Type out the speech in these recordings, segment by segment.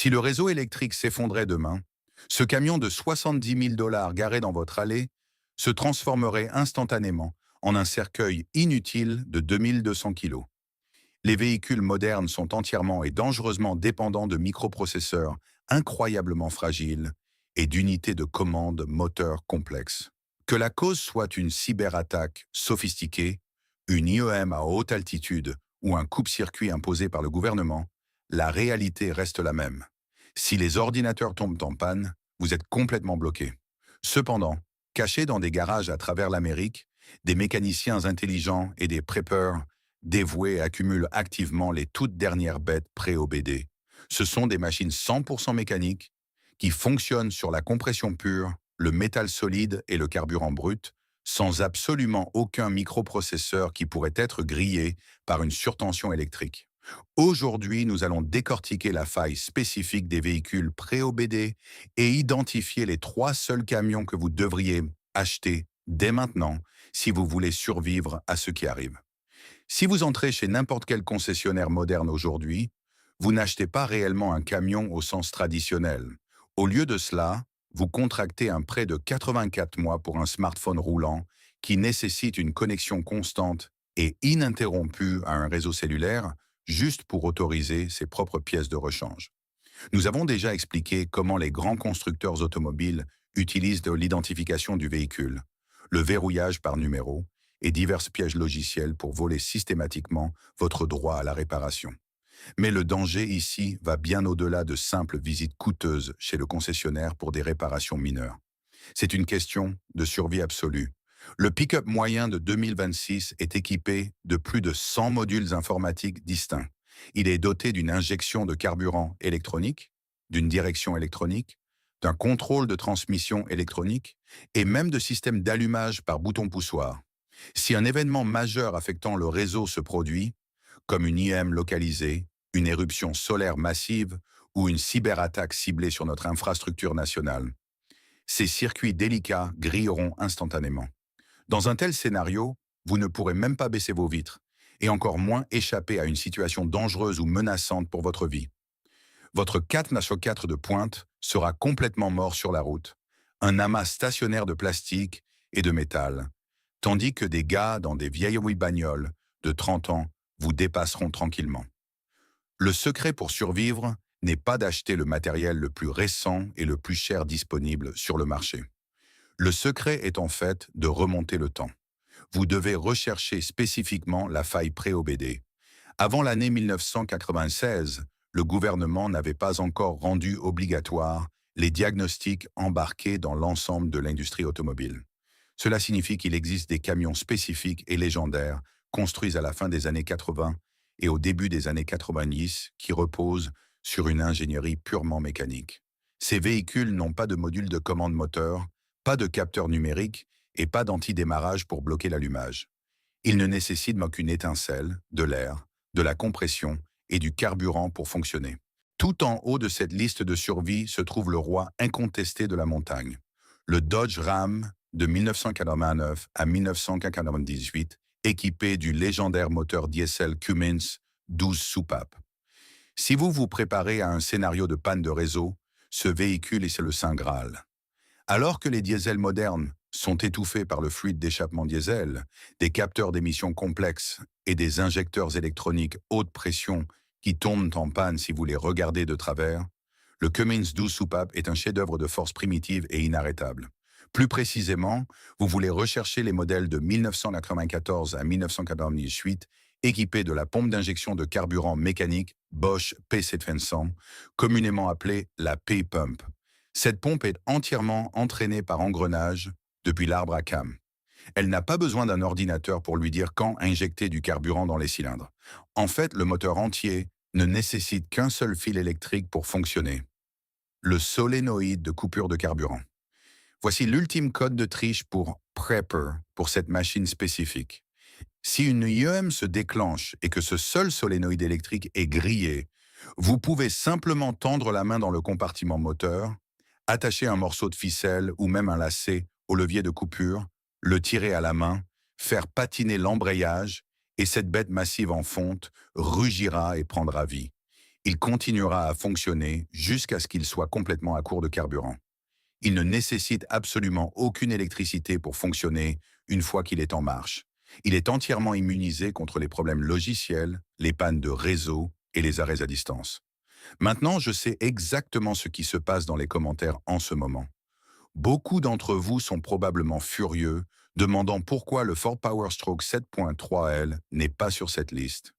Si le réseau électrique s'effondrait demain, ce camion de 70 000 $ garé dans votre allée se transformerait instantanément en un cercueil inutile de 2200 kilos. Les véhicules modernes sont entièrement et dangereusement dépendants de microprocesseurs incroyablement fragiles et d'unités de commande moteurs complexes. Que la cause soit une cyberattaque sophistiquée, une IEM à haute altitude ou un coupe-circuit imposé par le gouvernement, la réalité reste la même. Si les ordinateurs tombent en panne, vous êtes complètement bloqué. Cependant, cachés dans des garages à travers l'Amérique, des mécaniciens intelligents et des preppers dévoués accumulent activement les toutes dernières bêtes pré-OBD. Ce sont des machines 100% mécaniques qui fonctionnent sur la compression pure, le métal solide et le carburant brut, sans absolument aucun microprocesseur qui pourrait être grillé par une surtension électrique. Aujourd'hui, nous allons décortiquer la faille spécifique des véhicules pré-OBD et identifier les 3 seuls camions que vous devriez acheter dès maintenant si vous voulez survivre à ce qui arrive. Si vous entrez chez n'importe quel concessionnaire moderne aujourd'hui, vous n'achetez pas réellement un camion au sens traditionnel. Au lieu de cela, vous contractez un prêt de 84 mois pour un smartphone roulant qui nécessite une connexion constante et ininterrompue à un réseau cellulaire juste pour autoriser ses propres pièces de rechange. Nous avons déjà expliqué comment les grands constructeurs automobiles utilisent de l'identification du véhicule, le verrouillage par numéro et divers pièges logiciels pour voler systématiquement votre droit à la réparation. Mais le danger ici va bien au-delà de simples visites coûteuses chez le concessionnaire pour des réparations mineures. C'est une question de survie absolue. Le pick-up moyen de 2026 est équipé de plus de 100 modules informatiques distincts. Il est doté d'une injection de carburant électronique, d'une direction électronique, d'un contrôle de transmission électronique et même de systèmes d'allumage par bouton poussoir. Si un événement majeur affectant le réseau se produit, comme une IM localisée, une éruption solaire massive ou une cyberattaque ciblée sur notre infrastructure nationale, ces circuits délicats grilleront instantanément. Dans un tel scénario, vous ne pourrez même pas baisser vos vitres, et encore moins échapper à une situation dangereuse ou menaçante pour votre vie. Votre 4x4 de pointe sera complètement mort sur la route, un amas stationnaire de plastique et de métal, tandis que des gars dans des vieilles bagnoles de 30 ans vous dépasseront tranquillement. Le secret pour survivre n'est pas d'acheter le matériel le plus récent et le plus cher disponible sur le marché. Le secret est en fait de remonter le temps. Vous devez rechercher spécifiquement la faille pré-OBD. Avant l'année 1996, le gouvernement n'avait pas encore rendu obligatoire les diagnostics embarqués dans l'ensemble de l'industrie automobile. Cela signifie qu'il existe des camions spécifiques et légendaires construits à la fin des années 80 et au début des années 90 qui reposent sur une ingénierie purement mécanique. Ces véhicules n'ont pas de module de commande moteur, pas de capteur numérique et pas d'antidémarrage pour bloquer l'allumage. Ils ne nécessitent qu'une étincelle, de l'air, de la compression et du carburant pour fonctionner. Tout en haut de cette liste de survie se trouve le roi incontesté de la montagne, le Dodge Ram de 1989 à 1998, équipé du légendaire moteur diesel Cummins 12 soupapes. Si vous vous préparez à un scénario de panne de réseau, ce véhicule est le Saint Graal. Alors que les diesels modernes sont étouffés par le fluide d'échappement diesel, des capteurs d'émissions complexes et des injecteurs électroniques haute pression qui tombent en panne si vous les regardez de travers, le Cummins 12 soupapes est un chef-d'œuvre de force primitive et inarrêtable. Plus précisément, vous voulez rechercher les modèles de 1994 à 1998 équipés de la pompe d'injection de carburant mécanique Bosch P700, communément appelée la P-Pump. Cette pompe est entièrement entraînée par engrenage depuis l'arbre à cames. Elle n'a pas besoin d'un ordinateur pour lui dire quand injecter du carburant dans les cylindres. En fait, le moteur entier ne nécessite qu'un seul fil électrique pour fonctionner. Le solénoïde de coupure de carburant. Voici l'ultime code de triche pour Prepper pour cette machine spécifique. Si une IEM se déclenche et que ce seul solénoïde électrique est grillé, vous pouvez simplement tendre la main dans le compartiment moteur, attacher un morceau de ficelle ou même un lacet au levier de coupure, le tirer à la main, faire patiner l'embrayage et cette bête massive en fonte rugira et prendra vie. Il continuera à fonctionner jusqu'à ce qu'il soit complètement à court de carburant. Il ne nécessite absolument aucune électricité pour fonctionner une fois qu'il est en marche. Il est entièrement immunisé contre les problèmes logiciels, les pannes de réseau et les arrêts à distance. Maintenant, je sais exactement ce qui se passe dans les commentaires en ce moment. Beaucoup d'entre vous sont probablement furieux, demandant pourquoi le Ford PowerStroke 7.3L n'est pas sur cette liste.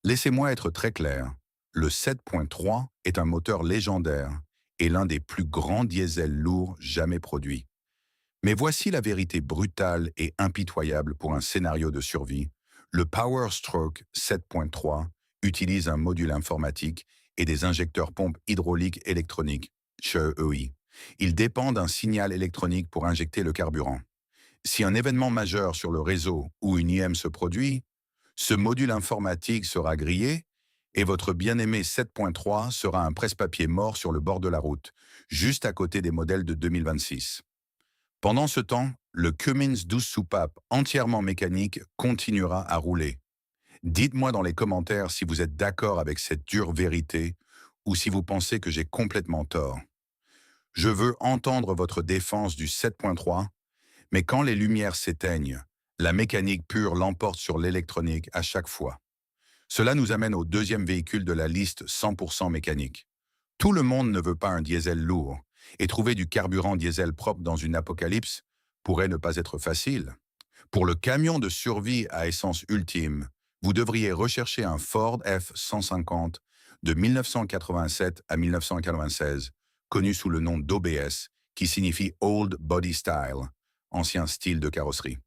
Laissez-moi être très clair. Le 7.3 est un moteur légendaire et l'un des plus grands diesels lourds jamais produits. Mais voici la vérité brutale et impitoyable pour un scénario de survie. Le PowerStroke 7.3 utilise un module informatique et des injecteurs pompes hydrauliques électroniques, CHEI. Il dépend d'un signal électronique pour injecter le carburant. Si un événement majeur sur le réseau ou une IM se produit, ce module informatique sera grillé et votre bien-aimé 7.3 sera un presse-papier mort sur le bord de la route, juste à côté des modèles de 2026. Pendant ce temps, le Cummins 12 soupapes entièrement mécanique continuera à rouler. Dites-moi dans les commentaires si vous êtes d'accord avec cette dure vérité ou si vous pensez que j'ai complètement tort. Je veux entendre votre défense du 7.3, mais quand les lumières s'éteignent, la mécanique pure l'emporte sur l'électronique à chaque fois. Cela nous amène au deuxième véhicule de la liste 100% mécanique. Tout le monde ne veut pas un diesel lourd, et trouver du carburant diesel propre dans une apocalypse pourrait ne pas être facile. Pour le camion de survie à essence ultime, vous devriez rechercher un Ford F-150 de 1987 à 1996, connu sous le nom d'OBS, qui signifie Old Body Style, ancien style de carrosserie.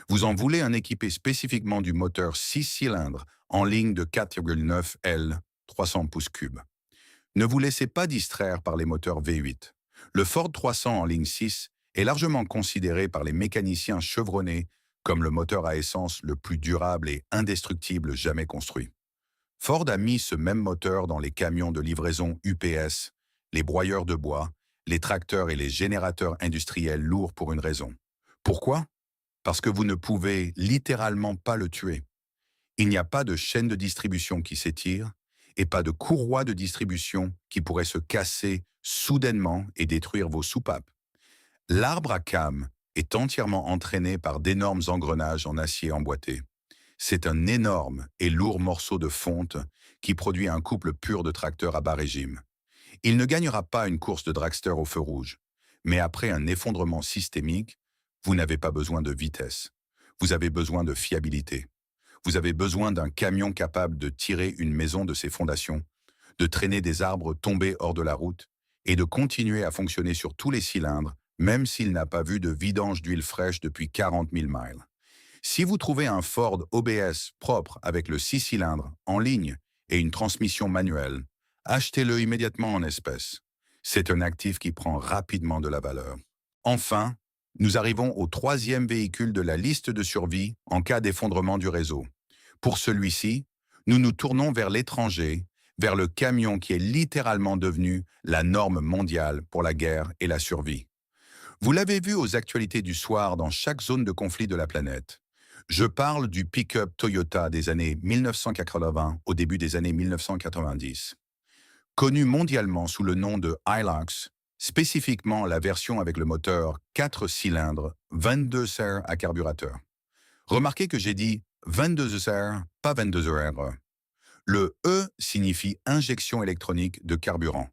Vous en voulez un équipé spécifiquement du moteur 6 cylindres en ligne de 4,9 L, 300 pouces cubes. Ne vous laissez pas distraire par les moteurs V8. Le Ford 300 en ligne 6 est largement considéré par les mécaniciens chevronnés comme le moteur à essence le plus durable et indestructible jamais construit. Ford a mis ce même moteur dans les camions de livraison UPS, les broyeurs de bois, les tracteurs et les générateurs industriels lourds pour une raison. Pourquoi? Parce que vous ne pouvez littéralement pas le tuer. Il n'y a pas de chaîne de distribution qui s'étire et pas de courroie de distribution qui pourrait se casser soudainement et détruire vos soupapes. L'arbre à cames est entièrement entraîné par d'énormes engrenages en acier emboîté. C'est un énorme et lourd morceau de fonte qui produit un couple pur de tracteurs à bas régime. Il ne gagnera pas une course de dragster au feu rouge, mais après un effondrement systémique, vous n'avez pas besoin de vitesse. Vous avez besoin de fiabilité. Vous avez besoin d'un camion capable de tirer une maison de ses fondations, de traîner des arbres tombés hors de la route et de continuer à fonctionner sur tous les cylindres, même s'il n'a pas vu de vidange d'huile fraîche depuis 40 000 miles. Si vous trouvez un Ford OBS propre avec le 6 cylindres, en ligne et une transmission manuelle, achetez-le immédiatement en espèces. C'est un actif qui prend rapidement de la valeur. Enfin, nous arrivons au troisième véhicule de la liste de survie en cas d'effondrement du réseau. Pour celui-ci, nous nous tournons vers l'étranger, vers le camion qui est littéralement devenu la norme mondiale pour la guerre et la survie. Vous l'avez vu aux actualités du soir dans chaque zone de conflit de la planète. Je parle du pick-up Toyota des années 1980 au début des années 1990. Connu mondialement sous le nom de Hilux, spécifiquement la version avec le moteur 4 cylindres 22 serres à carburateur. Remarquez que j'ai dit 22 serres, pas 22 heures. Le E signifie injection électronique de carburant.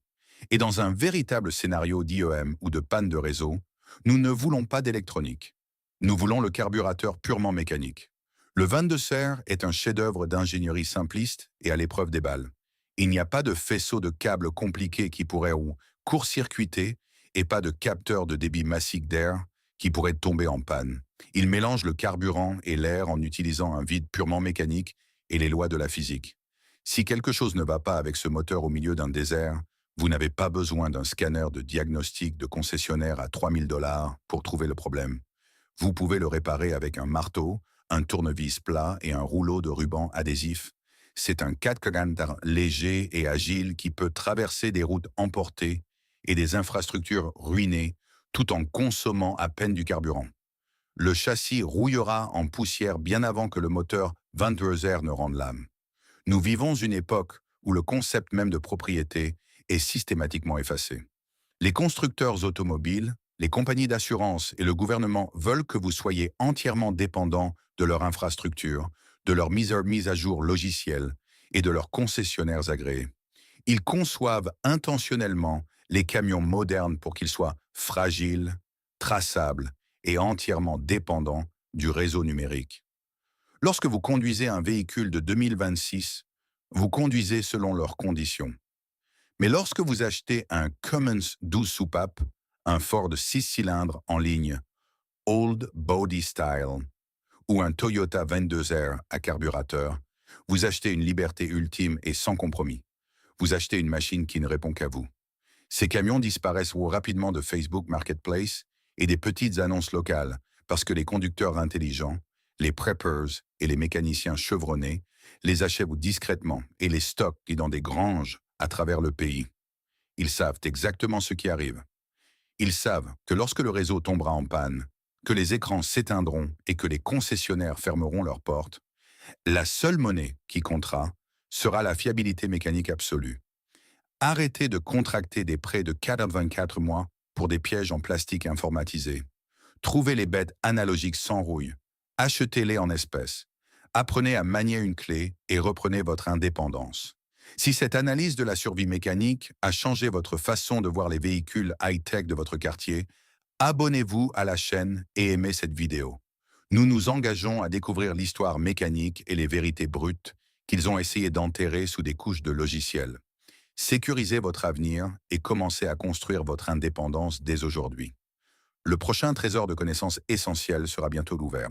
Et dans un véritable scénario d'IEM ou de panne de réseau, nous ne voulons pas d'électronique. Nous voulons le carburateur purement mécanique. Le 22 serres est un chef-d'œuvre d'ingénierie simpliste et à l'épreuve des balles. Il n'y a pas de faisceau de câbles compliqués qui pourraient court-circuiter et pas de capteur de débit massif d'air qui pourrait tomber en panne. Il mélange le carburant et l'air en utilisant un vide purement mécanique et les lois de la physique. Si quelque chose ne va pas avec ce moteur au milieu d'un désert, vous n'avez pas besoin d'un scanner de diagnostic de concessionnaire à 3 000 $ pour trouver le problème. Vous pouvez le réparer avec un marteau, un tournevis plat et un rouleau de ruban adhésif. C'est un 4x4 léger et agile qui peut traverser des routes emportées et des infrastructures ruinées tout en consommant à peine du carburant. Le châssis rouillera en poussière bien avant que le moteur 22 R ne rende l'âme. Nous vivons une époque où le concept même de propriété est systématiquement effacé. Les constructeurs automobiles, les compagnies d'assurance et le gouvernement veulent que vous soyez entièrement dépendant de leur infrastructure, de leur mise à jour logicielle et de leurs concessionnaires agréés. Ils conçoivent intentionnellement les camions modernes pour qu'ils soient fragiles, traçables et entièrement dépendants du réseau numérique. Lorsque vous conduisez un véhicule de 2026, vous conduisez selon leurs conditions. Mais lorsque vous achetez un Cummins 12 soupapes, un Ford 6 cylindres en ligne, Old Body Style, ou un Toyota 22R à carburateur, vous achetez une liberté ultime et sans compromis. Vous achetez une machine qui ne répond qu'à vous. Ces camions disparaissent rapidement de Facebook Marketplace et des petites annonces locales parce que les conducteurs intelligents, les preppers et les mécaniciens chevronnés les achètent discrètement et les stockent dans des granges à travers le pays. Ils savent exactement ce qui arrive. Ils savent que lorsque le réseau tombera en panne, que les écrans s'éteindront et que les concessionnaires fermeront leurs portes, la seule monnaie qui comptera sera la fiabilité mécanique absolue. Arrêtez de contracter des prêts de 4 à 24 mois pour des pièges en plastique informatisés. Trouvez les bêtes analogiques sans rouille. Achetez-les en espèces. Apprenez à manier une clé et reprenez votre indépendance. Si cette analyse de la survie mécanique a changé votre façon de voir les véhicules high-tech de votre quartier, abonnez-vous à la chaîne et aimez cette vidéo. Nous nous engageons à découvrir l'histoire mécanique et les vérités brutes qu'ils ont essayé d'enterrer sous des couches de logiciels. Sécurisez votre avenir et commencez à construire votre indépendance dès aujourd'hui. Le prochain trésor de connaissances essentielles sera bientôt ouvert.